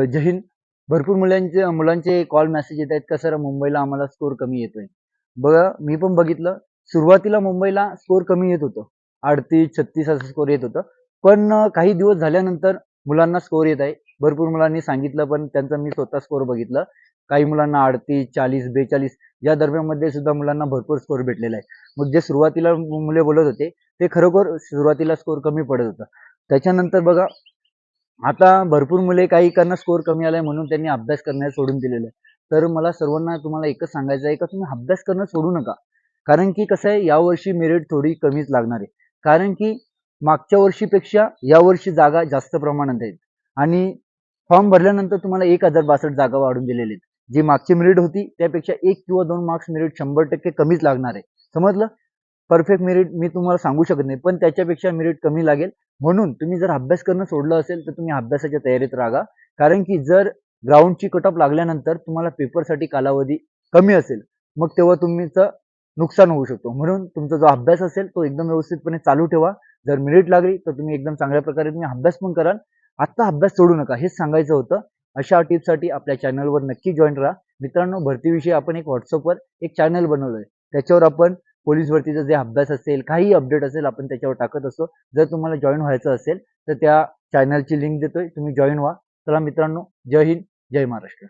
जय हिंद. भरपूर मुलांचे call message येत आहेत का सर मुंबईला आम्हाला स्कोर कमी येतोय. बघा मी पण बघितलं, सुरुवातीला मुंबईला स्कोर कमी येत होतं, 38-36 असं स्कोर येत होतं. पण काही दिवस झाल्यानंतर मुलांना स्कोर येत आहे. भरपूर मुलांनी सांगितलं, पण त्यांचा मी स्वतः स्कोर बघितलं. काही मुलांना 38, 40, 42 या दरम्यानमध्ये सुद्धा मुलांना भरपूर स्कोर भेटलेला आहे. मग जे सुरुवातीला मुले बोलत होते ते खरोखर सुरुवातीला स्कोर कमी पडत होता. त्याच्यानंतर बघा आता भरपूर मुले काही कारणं स्कोर कमी आलाय म्हणून त्यांनी अभ्यास करण्यास सोडून दिलेलं आहे. तर मला सर्वांना तुम्हाला एकच सांगायचं आहे का तुम्ही अभ्यास करणं सोडू नका. कारण की कसं आहे यावर्षी मेरिट थोडी कमीच लागणार आहे. कारण की मागच्या वर्षीपेक्षा यावर्षी जागा जास्त प्रमाणात आहेत आणि फॉर्म भरल्यानंतर तुम्हाला 1062 जागा वाढून दिलेल्या आहेत. जी मागची मेरिट होती त्यापेक्षा 1 किंवा 2 मार्क्स मेरिट 100% कमीच लागणार आहे. समजलं? परफेक्ट मेरिट मी तुम्हाला सांगू शकत नाही, पण त्याच्यापेक्षा मेरिट कमी लागेल. म्हणून तुम्ही जर अभ्यास करणं सोडलं असेल तर तुम्ही अभ्यासाच्या तयारीत राहा. कारण की जर ग्राउंडची कट ऑफ लागल्यानंतर तुम्हाला पेपरसाठी कालावधी कमी असेल, मग तेव्हा तुमचं नुकसान होऊ शकतो. म्हणून तुमचा जो अभ्यास असेल तो एकदम व्यवस्थितपणे चालू ठेवा. जर मेरिट लागली तर तुम्ही एकदम चांगल्या प्रकारे तुम्ही अभ्यास पण कराल. आत्ता अभ्यास सोडू नका हेच सांगायचं होतं. अशा टिप्ससाठी आपल्या चॅनलवर नक्की जॉईन राहा. मित्रांनो, भरतीविषयी आपण एक व्हॉट्सअपवर एक चॅनल बनवलंय. त्याच्यावर आपण पोलीस भरतीचा जे अभ्यास असेल, काही अपडेट असेल आपण त्याच्यावर टाकत असतो. जर तुम्हाला जॉईन व्हायचं असेल तर त्या चॅनलची लिंक देतोय, तुम्ही जॉईन व्हा. चला मित्रांनो, जय हिंद, जय महाराष्ट्र.